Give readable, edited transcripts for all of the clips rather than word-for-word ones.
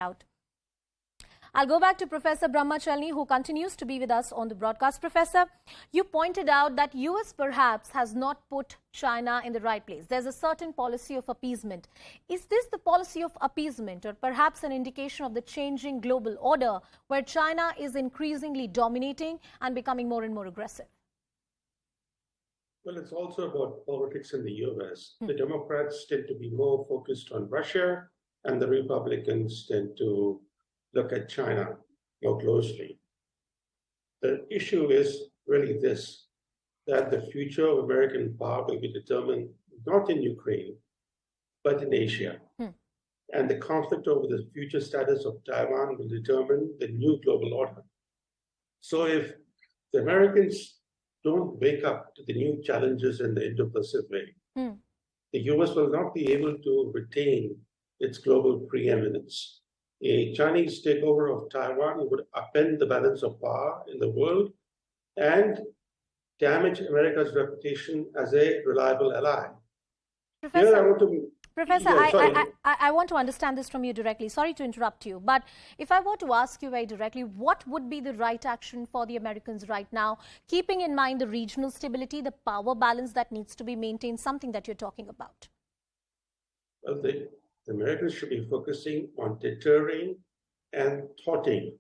out. I'll go back to Professor Brahma Chellaney, who continues to be with us on the broadcast. Professor, you pointed out that US perhaps has not put China in the right place. There's a certain policy of appeasement. Is this the policy of appeasement, or perhaps an indication of the changing global order where China is increasingly dominating and becoming more and more aggressive? Well, it's also about politics in the US. The Democrats tend to be more focused on Russia, and the Republicans tend to look at China more closely. The issue is really this, that the future of American power will be determined not in Ukraine, but in Asia. And the conflict over the future status of Taiwan will determine the new global order. So if the Americans don't wake up to the new challenges in the Indo-Pacific, the US will not be able to retain its global preeminence. A Chinese takeover of Taiwan would upend the balance of power in the world and damage America's reputation as a reliable ally. Professor, I want to understand this from you directly. Sorry to interrupt you, but if I were to ask you very directly, what would be the right action for the Americans right now, keeping in mind the regional stability, the power balance that needs to be maintained, something that you're talking about? Well, the Americans should be focusing on deterring and thwarting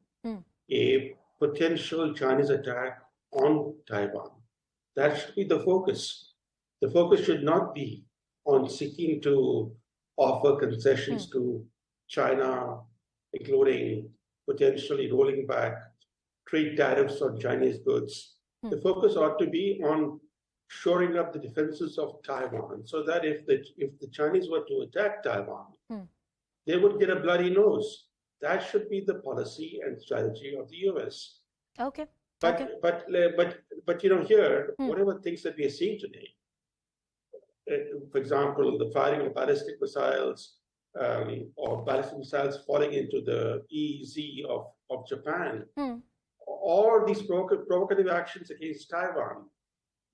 a potential Chinese attack on Taiwan. That should be the focus. The focus should not be on seeking to offer concessions to China, including potentially rolling back trade tariffs on Chinese goods. The focus ought to be on shoring up the defenses of Taiwan, so that if the Chinese were to attack Taiwan, they would get a bloody nose. That should be the policy and strategy of the US. Okay. But you know, here, whatever things that we are seeing today, for example, the firing of ballistic missiles or ballistic missiles falling into the EEZ of Japan, or these provocative actions against Taiwan,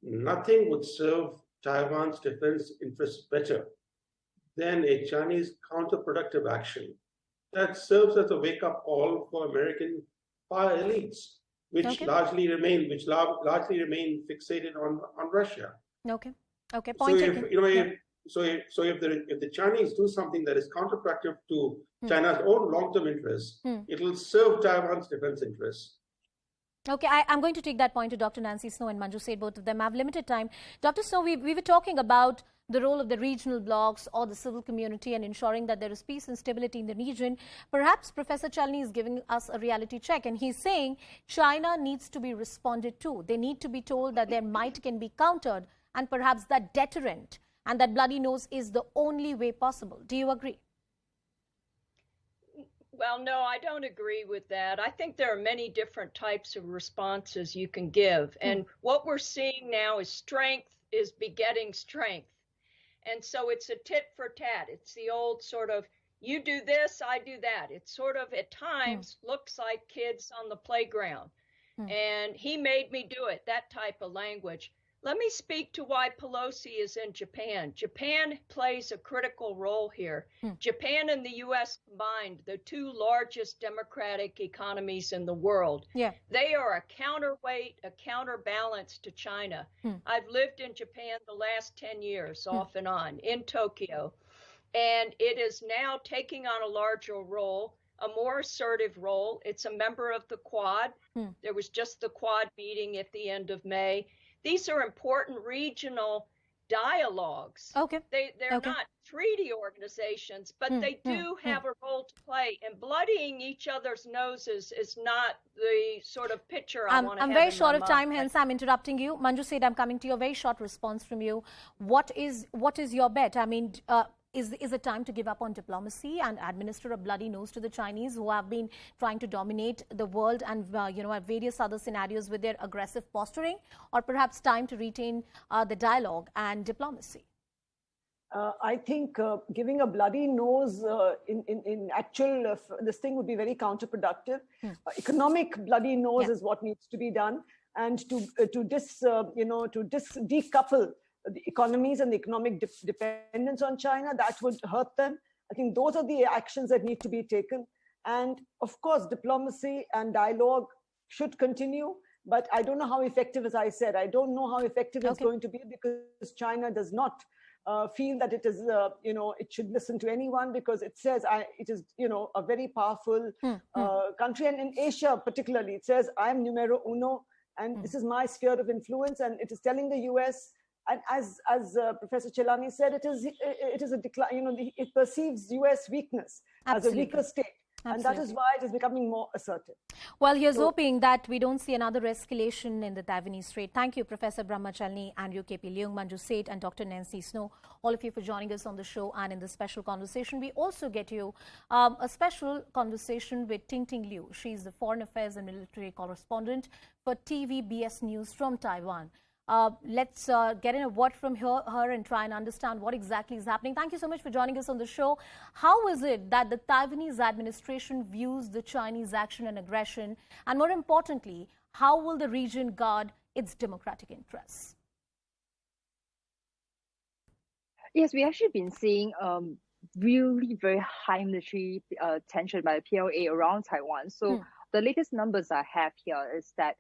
nothing would serve Taiwan's defense interests better than a Chinese counterproductive action that serves as a wake-up call for American power elites, which largely remain fixated on Russia. Okay. Point taken. So if the Chinese do something that is counterproductive to China's own long-term interests, it will serve Taiwan's defense interests. Okay, I'm going to take that point to Dr. Nancy Snow and Manju Seth. Both of them have limited time. Dr. Snow, we were talking about the role of the regional blocs or the civil community and ensuring that there is peace and stability in the region. Perhaps Professor Chellaney is giving us a reality check, and he's saying China needs to be responded to. They need to be told that their might can be countered, and perhaps that deterrent and that bloody nose is the only way possible. Do you agree? Well, no, I don't agree with that. I think there are many different types of responses you can give. And what we're seeing now is strength is begetting strength. And so it's a tit for tat. It's the old sort of, you do this, I do that. It sort of at times looks like kids on the playground. And he made me do it, that type of language. Let me speak to why Pelosi is in Japan. Japan plays a critical role here. Japan and the U.S. combined, the two largest democratic economies in the world. They are a counterweight, a counterbalance to China. I've lived in Japan the last 10 years, off and on, in Tokyo. And it is now taking on a larger role, a more assertive role. It's a member of the Quad. There was just the Quad meeting at the end of May. These are important regional dialogues. They're not treaty organizations, but they do have a role to play. And bloodying each other's noses is not the sort of picture I want to have. I'm very short of time, hence I'm interrupting you. Manju Seth, I'm coming to you. A very short response from you. What is your bet? I mean, is it time to give up on diplomacy and administer a bloody nose to the Chinese, who have been trying to dominate the world and at various other scenarios with their aggressive posturing, or perhaps time to retain the dialogue and diplomacy? I think giving a bloody nose in actual this thing would be very counterproductive. Economic bloody nose is what needs to be done, and to decouple the economies and the economic dependence on China, that would hurt them. I think those are the actions that need to be taken. And of course, diplomacy and dialogue should continue. But I don't know how effective, as I said, I don't know how effective it's going to be, because China does not feel that it is, it should listen to anyone, because it says it is, a very powerful country. And in Asia particularly, it says, I am numero uno, and this is my sphere of influence. And it is telling the US, and as Professor Chellaney said, it is a decline, it perceives US weakness as a weaker state. And that is why it is becoming more assertive. Well, here's hoping that we don't see another escalation in the Taiwanese Strait. Thank you, Professor Brahma Chellaney, Andrew K.P. Leung, Manju Seth, and Dr. Nancy Snow, all of you for joining us on the show and in this special conversation. We also get you a special conversation with Ting Ting Liu. She's the Foreign Affairs and Military Correspondent for TVBS News from Taiwan. Let's get in a word from her and try and understand what exactly is happening. Thank you so much for joining us on the show. How is it that the Taiwanese administration views the Chinese action and aggression? And more importantly, how will the region guard its democratic interests? Yes, we actually been seeing really very high military tension by the PLA around Taiwan. So the latest numbers I have here is that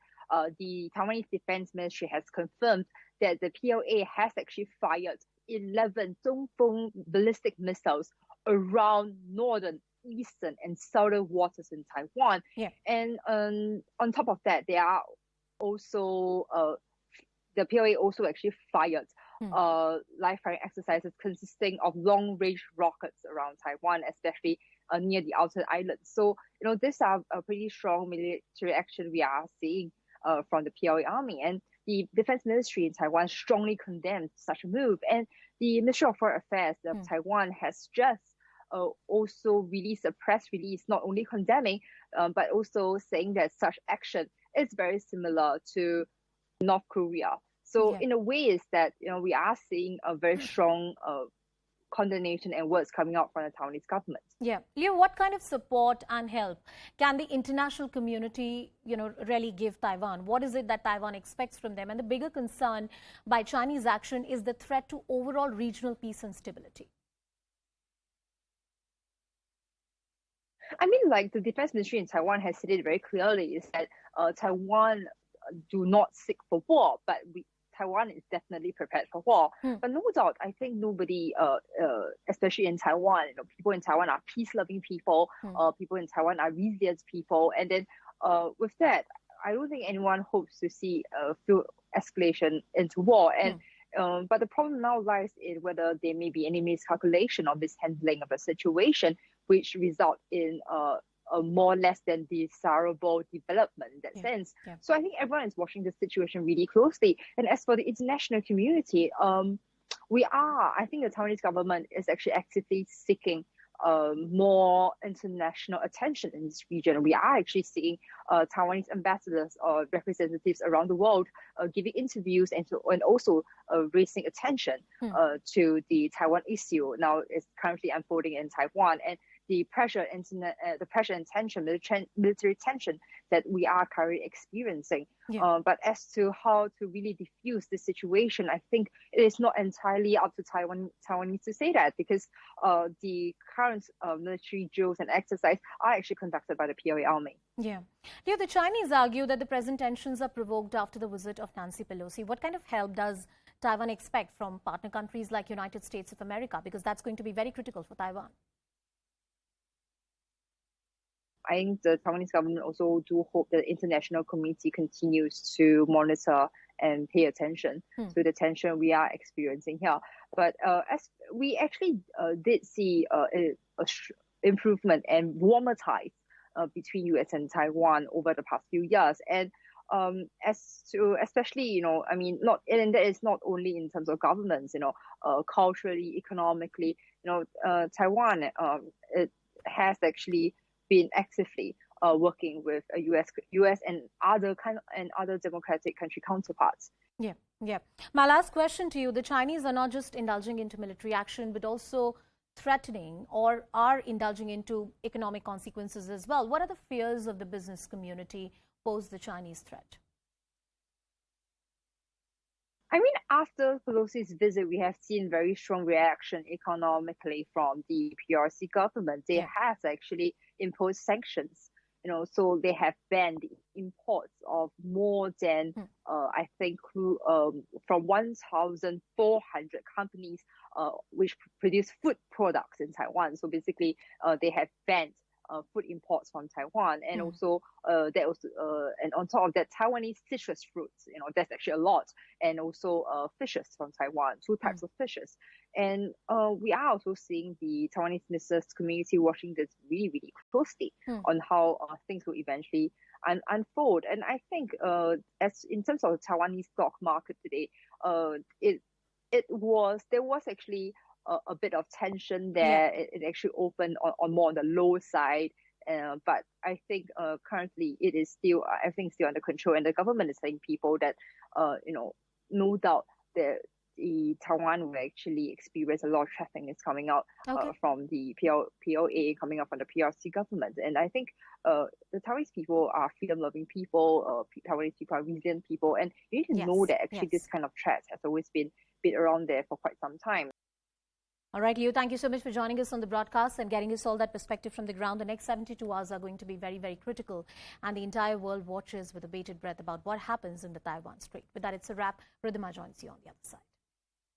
the Taiwanese Defense Ministry has confirmed that the PLA has actually fired 11 Dongfeng ballistic missiles around northern, eastern, and southern waters in Taiwan. Yeah. And on top of that, they are also the PLA also actually fired live firing exercises consisting of long-range rockets around Taiwan, especially near the outer islands. So, these are a pretty strong military action we are seeing from the PLA army. And the Defense Ministry in Taiwan strongly condemned such a move. And the Ministry of Foreign Affairs of Taiwan has just also released a press release, not only condemning, but also saying that such action is very similar to North Korea. So in a way, is that we are seeing a very strong condemnation and words coming out from the Taiwanese government. Yeah. Liu, what kind of support and help can the international community, really give Taiwan? What is it that Taiwan expects from them? And the bigger concern by Chinese action is the threat to overall regional peace and stability. I mean, like the Defense Ministry in Taiwan has stated very clearly is that Taiwan do not seek for war, but Taiwan is definitely prepared for war. But no doubt, I think nobody, especially in Taiwan, people in Taiwan are peace-loving people. People in Taiwan are resilient people. And then with that, I don't think anyone hopes to see full escalation into war. And but the problem now lies in whether there may be any miscalculation or mishandling of a situation, which result in a more less than desirable development in that sense. So I think everyone is watching the situation really closely. And as for the international community, I think the Taiwanese government is actually actively seeking more international attention in this region. We are actually seeing Taiwanese ambassadors or representatives around the world giving interviews and also raising attention to the Taiwan issue. Now it's currently unfolding in Taiwan, and the pressure and tension, military tension that we are currently experiencing. But as to how to really diffuse the situation, I think it is not entirely up to Taiwanese to say that, because the current military drills and exercise are actually conducted by the PLA army. Yeah. Liu, the Chinese argue that the present tensions are provoked after the visit of Nancy Pelosi. What kind of help does Taiwan expect from partner countries like United States of America? Because that's going to be very critical for Taiwan. I think the Taiwanese government also do hope that the international community continues to monitor and pay attention to the tension we are experiencing here. But as we actually did see improvement and warmer ties between US and Taiwan over the past few years. And as to especially, and that is not only in terms of governments, culturally, economically, Taiwan it has actually been actively working with US and other democratic country counterparts. Yeah. My last question to you: the Chinese are not just indulging into military action, but also threatening or are indulging into economic consequences as well. What are the fears of the business community post the Chinese threat? I mean, after Pelosi's visit, we have seen very strong reaction economically from the PRC government. They have actually imposed sanctions. So they have banned the imports of more than, I think, from 1,400 companies which produce food products in Taiwan. So basically, they have banned food imports from Taiwan, and also and on top of that, Taiwanese citrus fruits. That's actually a lot, and also fishes from Taiwan, 2 types of fishes. And we are also seeing the Taiwanese business community watching this really, really closely on how things will eventually unfold. And I think, as in terms of the Taiwanese stock market today, there was actually a bit of tension there. It actually opened on more on the low side. But I think currently it is still, everything's still under control, and the government is telling people that, no doubt the Taiwan will actually experience a lot of trafficking is coming out from the PLA, coming out from the PRC government. And I think the Taiwanese people are freedom-loving people, Taiwanese people are resilient people, and you need to know that actually this kind of threat has always been around there for quite some time. All right, Liu, thank you so much for joining us on the broadcast and getting us all that perspective from the ground. The next 72 hours are going to be very, very critical, and the entire world watches with a bated breath about what happens in the Taiwan Strait. With that, it's a wrap. Ridhima joins you on the other side.